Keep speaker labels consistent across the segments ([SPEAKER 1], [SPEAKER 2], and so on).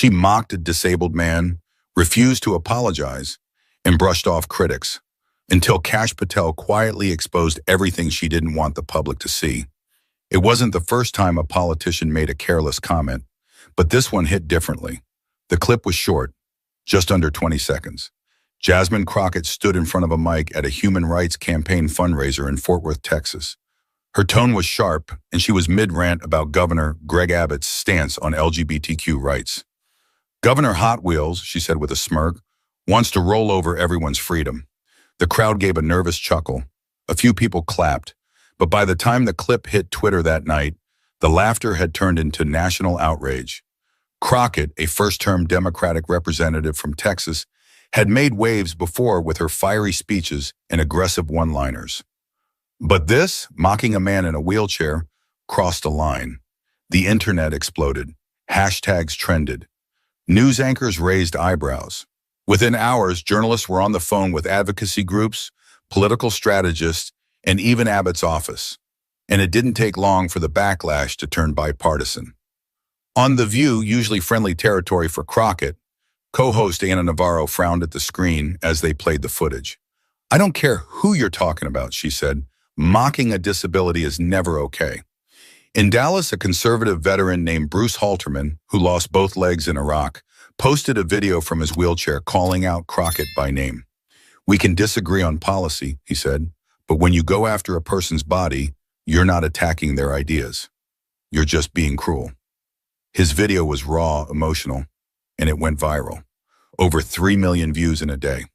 [SPEAKER 1] She mocked a disabled man, refused to apologize, and brushed off critics, until Kash Patel quietly exposed everything she didn't want the public to see. It wasn't the first time a politician made a careless comment, but this one hit differently. The clip was short, just under 20 seconds. Jasmine Crockett stood in front of a mic at a human rights campaign fundraiser in Fort Worth, Texas. Her tone was sharp, and she was mid-rant about Governor Greg Abbott's stance on LGBTQ rights. "Governor Hot Wheels," she said with a smirk, "wants to roll over everyone's freedom." The crowd gave a nervous chuckle. A few people clapped, but by the time the clip hit Twitter that night, the laughter had turned into national outrage. Crockett, a first-term Democratic representative from Texas, had made waves before with her fiery speeches and aggressive one-liners. But this, mocking a man in a wheelchair, crossed a line. The internet exploded. Hashtags trended. News anchors raised eyebrows. Within hours, journalists were on the phone with advocacy groups, political strategists, and even Abbott's office. And it didn't take long for the backlash to turn bipartisan. On The View, usually friendly territory for Crockett, co-host Ana Navarro frowned at the screen as they played the footage. "I don't care who you're talking about," she said. "Mocking a disability is never okay." In Dallas, a conservative veteran named Bruce Halterman, who lost both legs in Iraq, posted a video from his wheelchair calling out Crockett by name. "We can disagree on policy," he said, "but when you go after a person's body, you're not attacking their ideas. You're just being cruel." His video was raw, emotional, and it went viral. Over 3 million views in a day.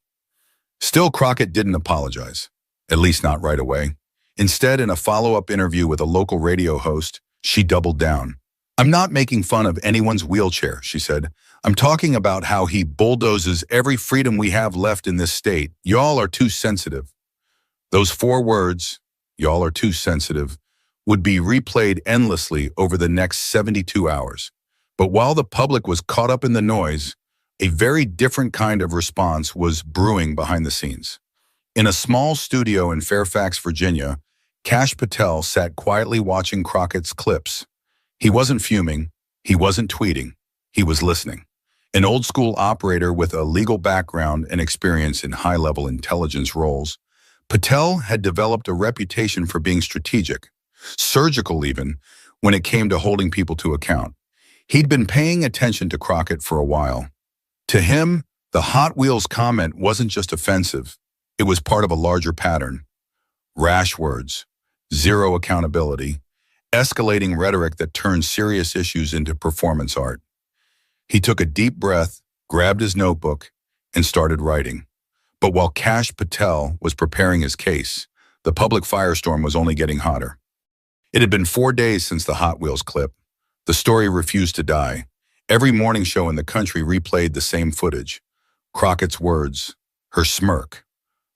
[SPEAKER 1] Still, Crockett didn't apologize, at least not right away. Instead, in a follow-up interview with a local radio host, she doubled down. "I'm not making fun of anyone's wheelchair," she said. "I'm talking about how he bulldozes every freedom we have left in this state. Y'all are too sensitive." Those 4 words, "y'all are too sensitive," would be replayed endlessly over the next 72 hours. But while the public was caught up in the noise, a very different kind of response was brewing behind the scenes. In a small studio in Fairfax, Virginia, Kash Patel sat quietly watching Crockett's clips. He wasn't fuming, he wasn't tweeting, he was listening. An old-school operator with a legal background and experience in high-level intelligence roles, Patel had developed a reputation for being strategic, surgical even, when it came to holding people to account. He'd been paying attention to Crockett for a while. To him, the Hot Wheels comment wasn't just offensive, it was part of a larger pattern. Rash words, zero accountability, escalating rhetoric that turned serious issues into performance art. He took a deep breath, grabbed his notebook, and started writing. But while Kash Patel was preparing his case, the public firestorm was only getting hotter. It had been 4 days since the Hot Wheels clip. The story refused to die. Every morning show in the country replayed the same footage. Crockett's words, her smirk,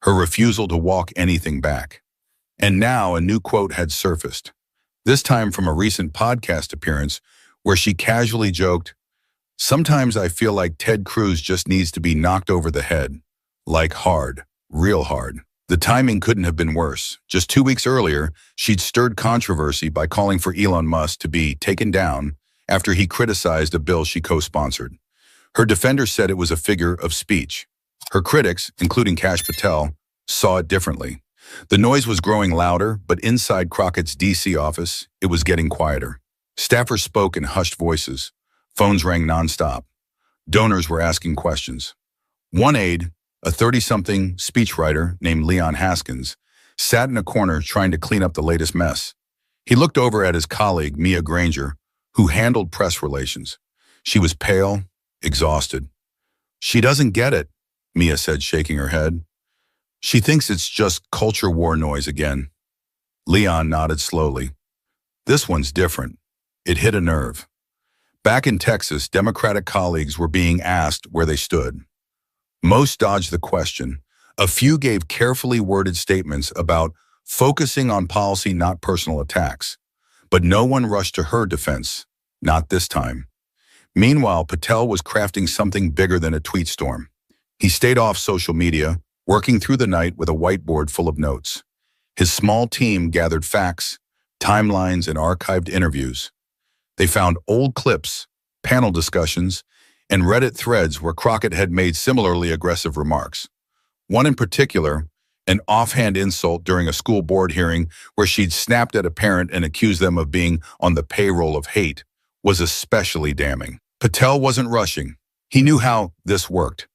[SPEAKER 1] her refusal to walk anything back. And now a new quote had surfaced, this time from a recent podcast appearance where she casually joked, "Sometimes I feel like Ted Cruz just needs to be knocked over the head. Like hard, real hard." The timing couldn't have been worse. Just 2 weeks earlier, she'd stirred controversy by calling for Elon Musk to be taken down after he criticized a bill she co-sponsored. Her defenders said it was a figure of speech. Her critics, including Kash Patel, saw it differently. The noise was growing louder, but inside Crockett's D.C. office, it was getting quieter. Staffers spoke in hushed voices. Phones rang nonstop. Donors were asking questions. One aide, a 30-something speechwriter named Leon Haskins, sat in a corner trying to clean up the latest mess. He looked over at his colleague, Mia Granger, who handled press relations. She was pale, exhausted. "She doesn't get it," Mia said, shaking her head. "She thinks it's just culture war noise again." Leon nodded slowly. "This one's different." It hit a nerve. Back in Texas, Democratic colleagues were being asked where they stood. Most dodged the question. A few gave carefully worded statements about focusing on policy, not personal attacks. But no one rushed to her defense, not this time. Meanwhile, Patel was crafting something bigger than a tweet storm. He stayed off social media, working through the night with a whiteboard full of notes. His small team gathered facts, timelines, and archived interviews. They found old clips, panel discussions, and Reddit threads where Crockett had made similarly aggressive remarks. One in particular, an offhand insult during a school board hearing where she'd snapped at a parent and accused them of being on the payroll of hate, was especially damning. Patel wasn't rushing. He knew how this worked.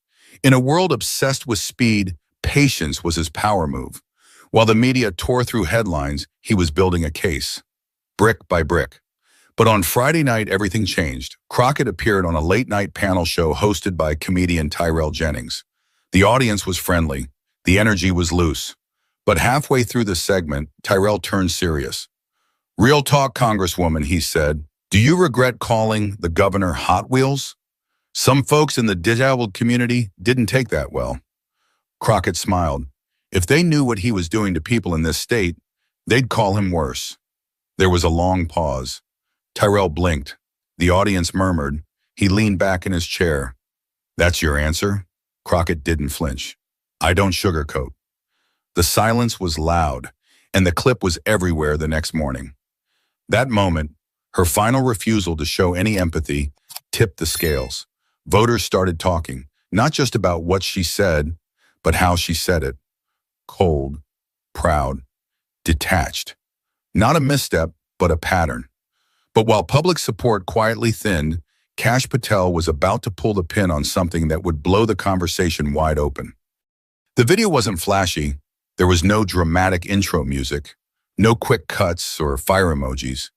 [SPEAKER 1] In a world obsessed with speed, patience was his power move. While the media tore through headlines, he was building a case, brick by brick. But on Friday night, everything changed. Crockett appeared on a late-night panel show hosted by comedian Tyrell Jennings. The audience was friendly. The energy was loose. But halfway through the segment, Tyrell turned serious. "Real talk, Congresswoman," he said. "Do you regret calling the governor Hot Wheels? Some folks in the disabled community didn't take that well." Crockett smiled. If they knew what he was doing to people in this state, they'd call him worse. There was a long pause. Tyrell blinked. The audience murmured. He leaned back in his chair. "That's your answer?" Crockett didn't flinch. "I don't sugarcoat." The silence was loud, and the clip was everywhere the next morning. That moment, her final refusal to show any empathy, tipped the scales. Voters started talking, not just about what she said, but how she said it. Cold, proud, detached. Not a misstep, but a pattern. But while public support quietly thinned, Kash Patel was about to pull the pin on something that would blow the conversation wide open. The video wasn't flashy. There was no dramatic intro music, no quick cuts or fire emojis.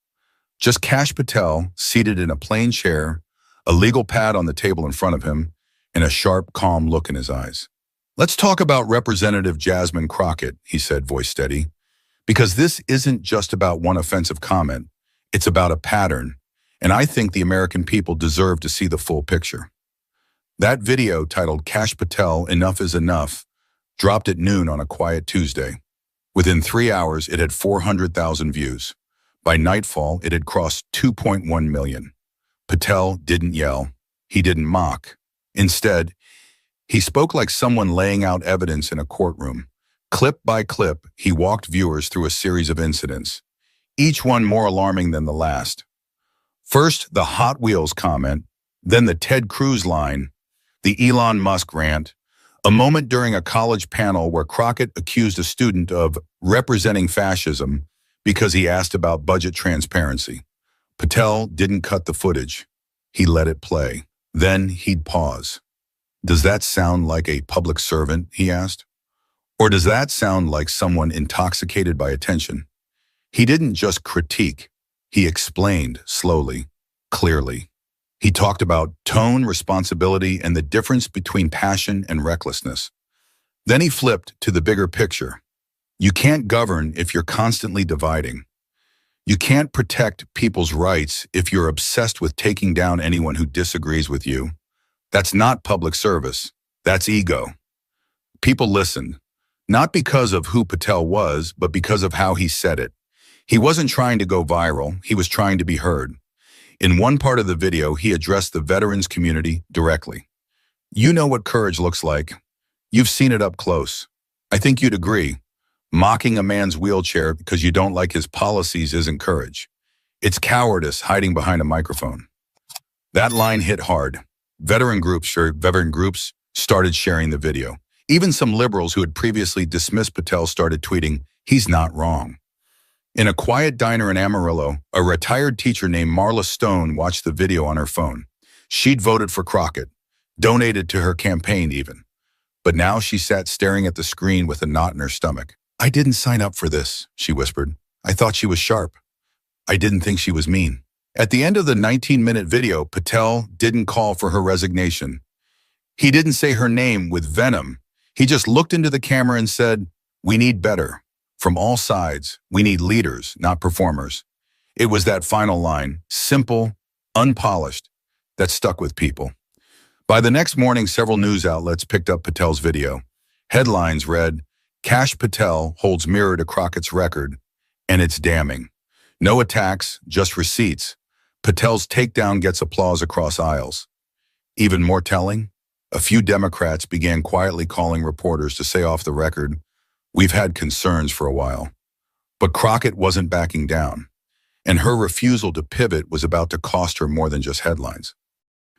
[SPEAKER 1] Just Kash Patel seated in a plain chair, a legal pad on the table in front of him, and a sharp, calm look in his eyes. "Let's talk about Representative Jasmine Crockett," he said, voice steady, "because this isn't just about one offensive comment. It's about a pattern, and I think the American people deserve to see the full picture." That video, titled "Kash Patel, Enough is Enough," dropped at noon on a quiet Tuesday. Within 3 hours, it had 400,000 views. By nightfall, it had crossed 2.1 million. Patel didn't yell. He didn't mock. Instead, he spoke like someone laying out evidence in a courtroom. Clip by clip, he walked viewers through a series of incidents, each one more alarming than the last. First, the Hot Wheels comment, then the Ted Cruz line, the Elon Musk rant, a moment during a college panel where Crockett accused a student of representing fascism because he asked about budget transparency. Patel didn't cut the footage. He let it play. Then he'd pause. "Does that sound like a public servant?" he asked. "Or does that sound like someone intoxicated by attention?" He didn't just critique. He explained slowly, clearly. He talked about tone, responsibility, and the difference between passion and recklessness. Then he flipped to the bigger picture. You can't govern if you're constantly dividing. You can't protect people's rights if you're obsessed with taking down anyone who disagrees with you. That's not public service. That's ego. People listened, not because of who Patel was, but because of how he said it. He wasn't trying to go viral. He was trying to be heard. In one part of the video, he addressed the veterans community directly. "You know what courage looks like. You've seen it up close. I think you'd agree. Mocking a man's wheelchair because you don't like his policies isn't courage. It's cowardice hiding behind a microphone." That line hit hard. Veteran groups started sharing the video. Even some liberals who had previously dismissed Patel started tweeting, "He's not wrong." In a quiet diner in Amarillo, a retired teacher named Marla Stone watched the video on her phone. She'd voted for Crockett, donated to her campaign even. But now she sat staring at the screen with a knot in her stomach. "I didn't sign up for this," she whispered. "I thought she was sharp. I didn't think she was mean." At the end of the 19-minute video, Patel didn't call for her resignation. He didn't say her name with venom. He just looked into the camera and said, "We need better. From all sides, we need leaders, not performers." It was that final line, simple, unpolished, that stuck with people. By the next morning, several news outlets picked up Patel's video. Headlines read, "Kash Patel holds mirror to Crockett's record," and it's damning. No attacks, just receipts. Patel's takedown gets applause across aisles. Even more telling, a few Democrats began quietly calling reporters to say off the record, "We've had concerns for a while." But Crockett wasn't backing down, and her refusal to pivot was about to cost her more than just headlines.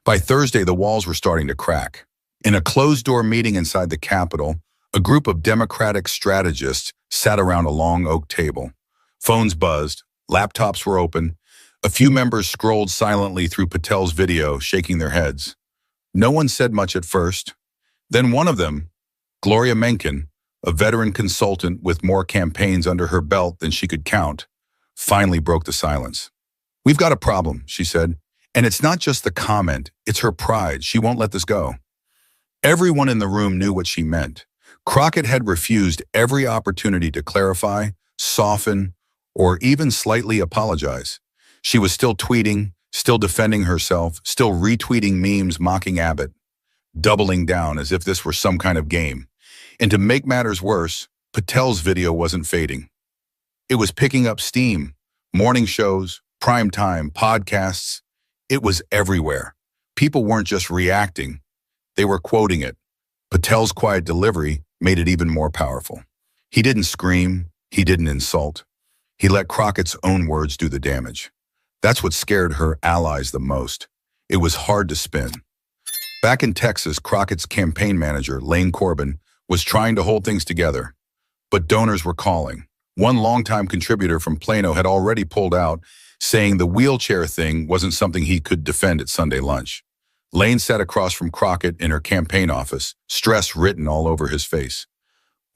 [SPEAKER 1] By Thursday, the walls were starting to crack. In a closed-door meeting inside the Capitol, a group of Democratic strategists sat around a long oak table. Phones buzzed, laptops were open. A few members scrolled silently through Patel's video, shaking their heads. No one said much at first. Then one of them, Gloria Mencken, a veteran consultant with more campaigns under her belt than she could count, finally broke the silence. "We've got a problem," she said. "And it's not just the comment, it's her pride. She won't let this go." Everyone in the room knew what she meant. Crockett had refused every opportunity to clarify, soften, or even slightly apologize. She was still tweeting, still defending herself, still retweeting memes mocking Abbott, doubling down as if this were some kind of game. And to make matters worse, Patel's video wasn't fading. It was picking up steam. Morning shows, primetime, podcasts. It was everywhere. People weren't just reacting. They were quoting it. Patel's quiet delivery made it even more powerful. He didn't scream. He didn't insult. He let Crockett's own words do the damage. That's what scared her allies the most. It was hard to spin. Back in Texas, Crockett's campaign manager, Lane Corbin, was trying to hold things together. But donors were calling. One longtime contributor from Plano had already pulled out, saying the wheelchair thing wasn't something he could defend at Sunday lunch. Lane sat across from Crockett in her campaign office, stress written all over his face.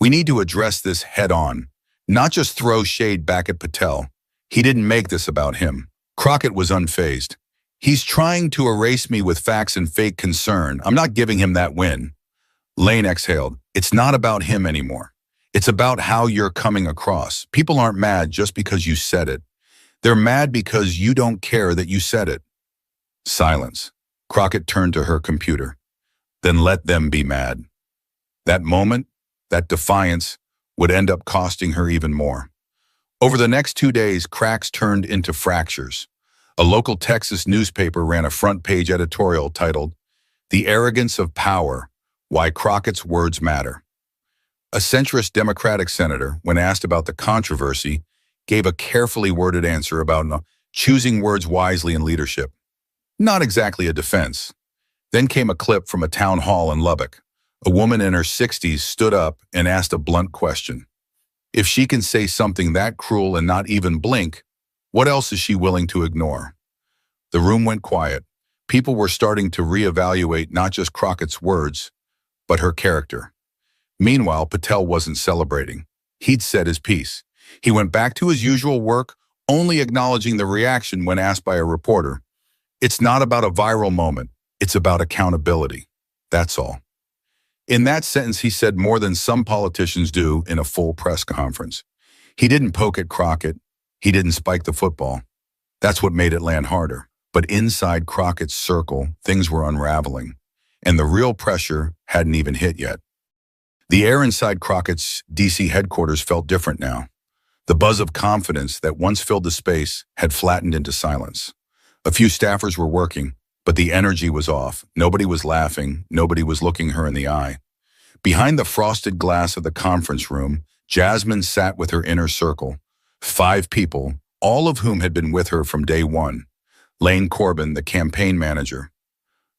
[SPEAKER 1] "We need to address this head on, not just throw shade back at Patel. He didn't make this about him." Crockett was unfazed. "He's trying to erase me with facts and fake concern. I'm not giving him that win." Lane exhaled. "It's not about him anymore. It's about how you're coming across. People aren't mad just because you said it. They're mad because you don't care that you said it." Silence. Crockett turned to her computer. "Then let them be mad." That moment, that defiance, would end up costing her even more. Over the next 2 days, cracks turned into fractures. A local Texas newspaper ran a front-page editorial titled, "The Arrogance of Power, Why Crockett's Words Matter." A centrist Democratic senator, when asked about the controversy, gave a carefully worded answer about choosing words wisely in leadership. Not exactly a defense. Then came a clip from a town hall in Lubbock. A woman in her 60s stood up and asked a blunt question. If she can say something that cruel and not even blink, what else is she willing to ignore? The room went quiet. People were starting to reevaluate not just Crockett's words, but her character. Meanwhile, Patel wasn't celebrating. He'd said his piece. He went back to his usual work, only acknowledging the reaction when asked by a reporter. "It's not about a viral moment. It's about accountability. That's all." In that sentence, he said more than some politicians do in a full press conference. He didn't poke at Crockett. He didn't spike the football. That's what made it land harder. But inside Crockett's circle, things were unraveling, and the real pressure hadn't even hit yet. The air inside Crockett's D.C. headquarters felt different now. The buzz of confidence that once filled the space had flattened into silence. A few staffers were working, but the energy was off. Nobody was laughing. Nobody was looking her in the eye. Behind the frosted glass of the conference room, Jasmine sat with her inner circle. 5 people, all of whom had been with her from day one. Lane Corbin, the campaign manager.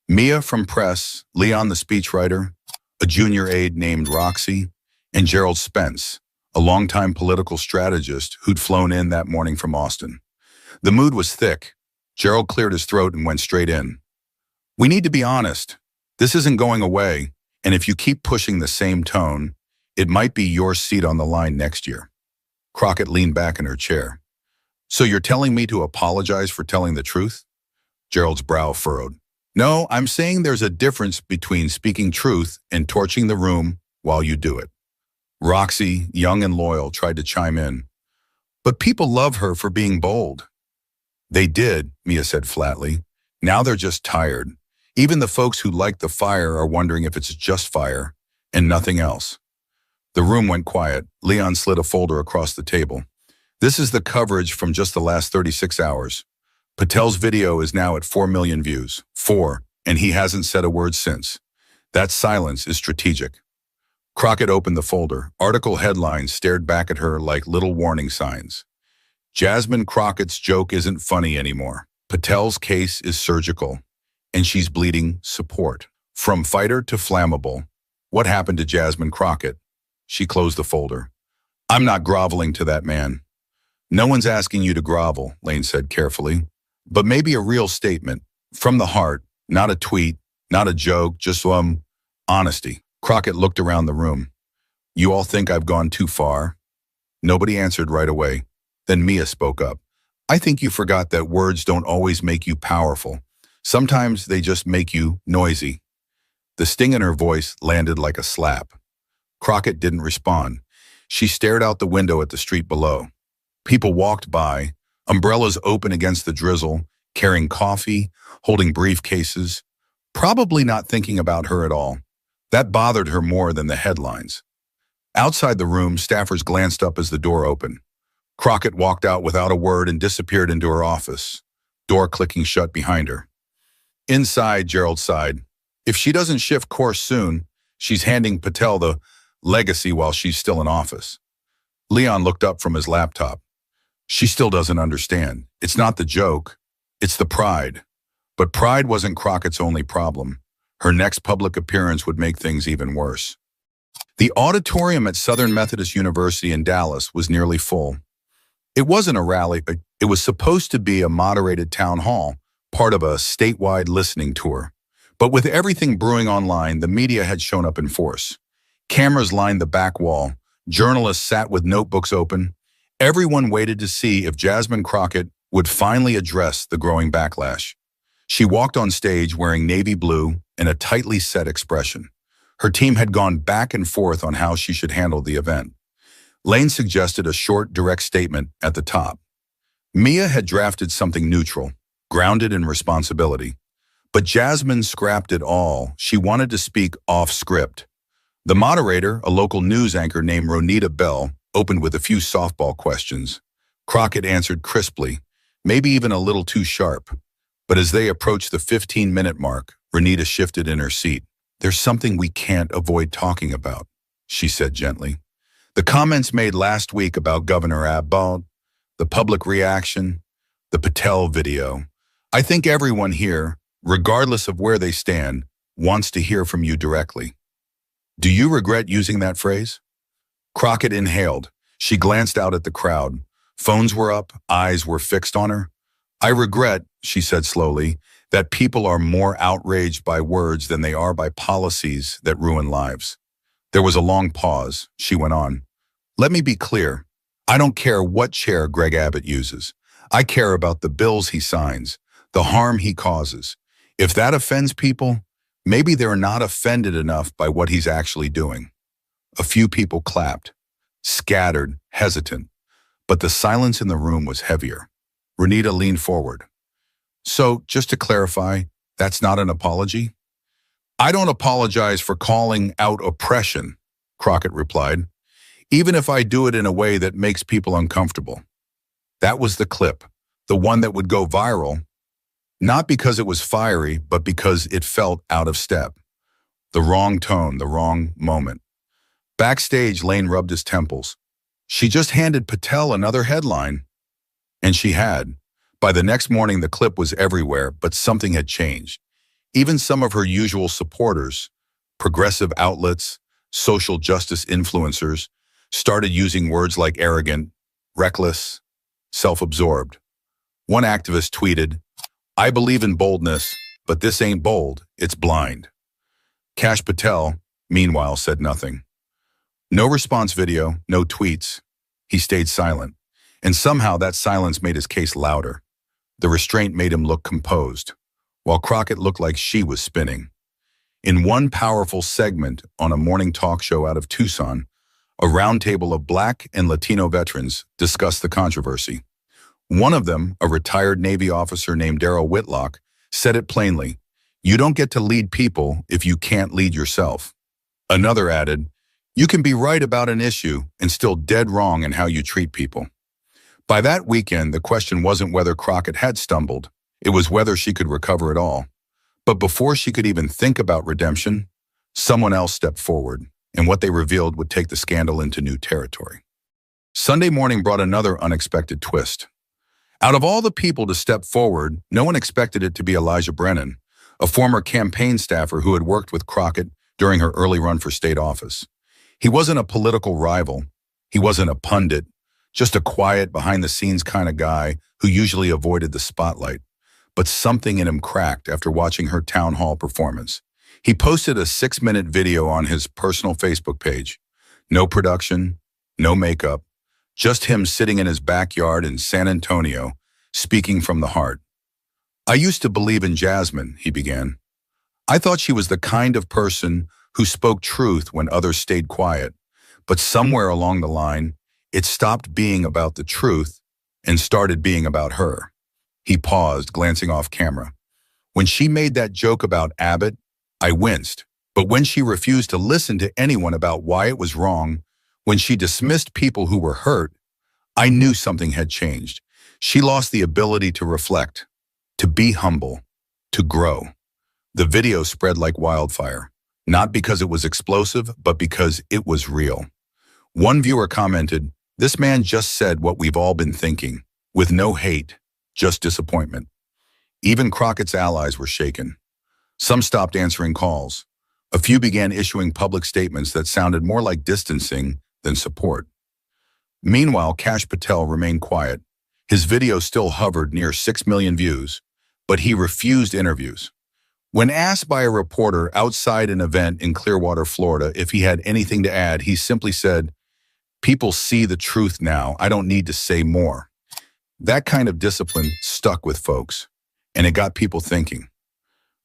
[SPEAKER 1] Mia from press, Leon the speechwriter, a junior aide named Roxy, and Gerald Spence, a longtime political strategist who'd flown in that morning from Austin. The mood was thick. Gerald cleared his throat and went straight in. "We need to be honest. This isn't going away, and if you keep pushing the same tone, it might be your seat on the line next year." Crockett leaned back in her chair. "So you're telling me to apologize for telling the truth?" Gerald's brow furrowed. "No, I'm saying there's a difference between speaking truth and torching the room while you do it." Roxy, young and loyal, tried to chime in. "But people love her for being bold." "They did," Mia said flatly. "Now they're just tired. Even the folks who like the fire are wondering if it's just fire and nothing else." The room went quiet. Leon slid a folder across the table. "This is the coverage from just the last 36 hours. Patel's video is now at 4 million views. 4, and he hasn't said a word since. That silence is strategic." Crockett opened the folder. Article headlines stared back at her like little warning signs. "Jasmine Crockett's joke isn't funny anymore. Patel's case is surgical." and she's bleeding support. From fighter to flammable. What happened to Jasmine Crockett? She closed the folder. I'm not groveling to that man. No one's asking you to grovel, Lane said carefully. But maybe a real statement. From the heart, not a tweet, not a joke, just honesty. Crockett looked around the room. You all think I've gone too far? Nobody answered right away. Then Mia spoke up. I think you forgot that words don't always make you powerful. Sometimes they just make you noisy. The sting in her voice landed like a slap. Crockett didn't respond. She stared out the window at the street below. People walked by, umbrellas open against the drizzle, carrying coffee, holding briefcases, probably not thinking about her at all. That bothered her more than the headlines. Outside the room, staffers glanced up as the door opened. Crockett walked out without a word and disappeared into her office, door clicking shut behind her. Inside, Gerald sighed. If she doesn't shift course soon, she's handing Patel the legacy while she's still in office. Leon looked up from his laptop. She still doesn't understand. It's not the joke, it's the pride. But pride wasn't Crockett's only problem. Her next public appearance would make things even worse. The auditorium at Southern Methodist University in Dallas was nearly full. It wasn't a rally, but it was supposed to be a moderated town hall, part of a statewide listening tour. But with everything brewing online, the media had shown up in force. Cameras lined the back wall. Journalists sat with notebooks open. Everyone waited to see if Jasmine Crockett would finally address the growing backlash. She walked on stage wearing navy blue and a tightly set expression. Her team had gone back and forth on how she should handle the event. Lane suggested a short, direct statement at the top. Mia had drafted something neutral, grounded in responsibility. But Jasmine scrapped it all. She wanted to speak off script. The moderator, a local news anchor named Ronita Bell, opened with a few softball questions. Crockett answered crisply, maybe even a little too sharp. But as they approached the 15-minute mark, Ronita shifted in her seat. There's something we can't avoid talking about, she said gently. The comments made last week about Governor Abbott, the public reaction, the Patel video. I think everyone here, regardless of where they stand, wants to hear from you directly. Do you regret using that phrase? Crockett inhaled. She glanced out at the crowd. Phones were up, eyes were fixed on her. I regret, she said slowly, that people are more outraged by words than they are by policies that ruin lives. There was a long pause. She went on. Let me be clear. I don't care what chair Greg Abbott uses. I care about the bills he signs, the harm he causes. If that offends people, maybe they're not offended enough by what he's actually doing. A few people clapped, scattered, hesitant, but the silence in the room was heavier. Ronita leaned forward. So, just to clarify, that's not an apology? I don't apologize for calling out oppression, Crockett replied, even if I do it in a way that makes people uncomfortable. That was the clip, the one that would go viral, not because it was fiery, but because it felt out of step. The wrong tone, the wrong moment. Backstage, Lane rubbed his temples. She just handed Patel another headline. And she had. By the next morning, the clip was everywhere, but something had changed. Even some of her usual supporters, progressive outlets, social justice influencers, started using words like arrogant, reckless, self-absorbed. One activist tweeted, I believe in boldness, but this ain't bold, it's blind. Kash Patel, meanwhile, said nothing. No response video, no tweets. He stayed silent, and somehow that silence made his case louder. The restraint made him look composed, while Crockett looked like she was spinning. In one powerful segment on a morning talk show out of Tucson, a roundtable of Black and Latino veterans discussed the controversy. One of them, a retired Navy officer named Darrell Whitlock, said it plainly, you don't get to lead people if you can't lead yourself. Another added, you can be right about an issue and still dead wrong in how you treat people. By that weekend, the question wasn't whether Crockett had stumbled, it was whether she could recover it all. But before she could even think about redemption, someone else stepped forward, and what they revealed would take the scandal into new territory. Sunday morning brought another unexpected twist. Out of all the people to step forward, no one expected it to be Elijah Brennan, a former campaign staffer who had worked with Crockett during her early run for state office. He wasn't a political rival. He wasn't a pundit, just a quiet, behind-the-scenes kind of guy who usually avoided the spotlight. But something in him cracked after watching her town hall performance. He posted a 6-minute video on his personal Facebook page. No production, no makeup, just him sitting in his backyard in San Antonio, speaking from the heart. "I used to believe in Jasmine," he began. "I thought she was the kind of person who spoke truth when others stayed quiet. But somewhere along the line, it stopped being about the truth and started being about her." He paused, glancing off camera. "When she made that joke about Abbott, I winced. But when she refused to listen to anyone about why it was wrong, when she dismissed people who were hurt, I knew something had changed. She lost the ability to reflect, to be humble, to grow." The video spread like wildfire, not because it was explosive, but because it was real. One viewer commented, "This man just said what we've all been thinking, with no hate, just disappointment." Even Crockett's allies were shaken. Some stopped answering calls. A few began issuing public statements that sounded more like distancing than support. Meanwhile, Kash Patel remained quiet. His video still hovered near 6 million views, but he refused interviews. When asked by a reporter outside an event in Clearwater, Florida, if he had anything to add, he simply said, "People see the truth now. I don't need to say more." That kind of discipline stuck with folks, and it got people thinking.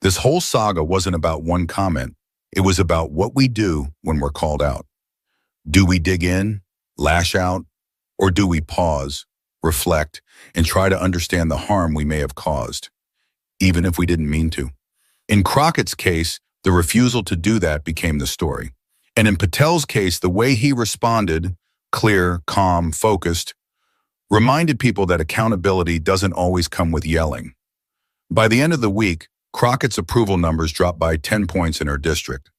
[SPEAKER 1] This whole saga wasn't about one comment. It was about what we do when we're called out. Do we dig in, lash out, or do we pause, reflect, and try to understand the harm we may have caused, even if we didn't mean to? In Crockett's case, the refusal to do that became the story. And in Patel's case, the way he responded, clear, calm, focused, reminded people that accountability doesn't always come with yelling. By the end of the week, Crockett's approval numbers dropped by 10 points in her district.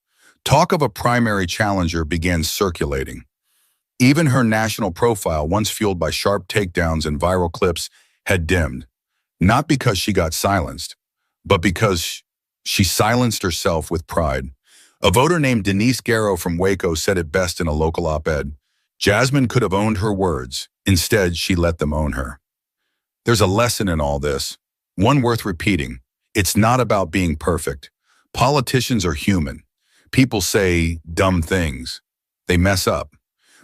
[SPEAKER 1] Talk of a primary challenger began circulating. Even her national profile, once fueled by sharp takedowns and viral clips, had dimmed. Not because she got silenced, but because she silenced herself with pride. A voter named Denise Garrow from Waco said it best in a local op-ed. Jasmine could have owned her words. Instead, she let them own her. There's a lesson in all this, one worth repeating. It's not about being perfect. Politicians are human. People say dumb things. They mess up.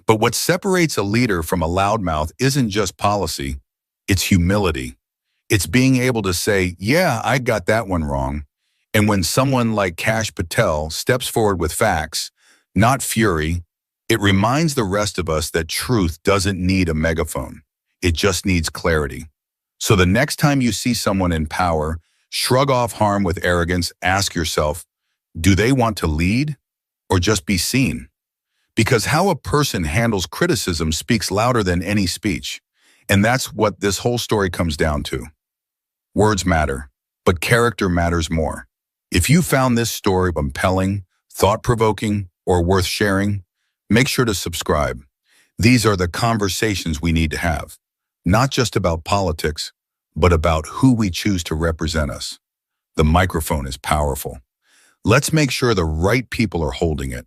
[SPEAKER 1] But what separates a leader from a loudmouth isn't just policy. It's humility. It's being able to say, "Yeah, I got that one wrong." And when someone like Kash Patel steps forward with facts, not fury, it reminds the rest of us that truth doesn't need a megaphone. It just needs clarity. So the next time you see someone in power, shrug off harm with arrogance, ask yourself, do they want to lead or just be seen? Because how a person handles criticism speaks louder than any speech. And that's what this whole story comes down to. Words matter, but character matters more. If you found this story compelling, thought-provoking, or worth sharing, make sure to subscribe. These are the conversations we need to have, not just about politics, but about who we choose to represent us. The microphone is powerful. Let's make sure the right people are holding it.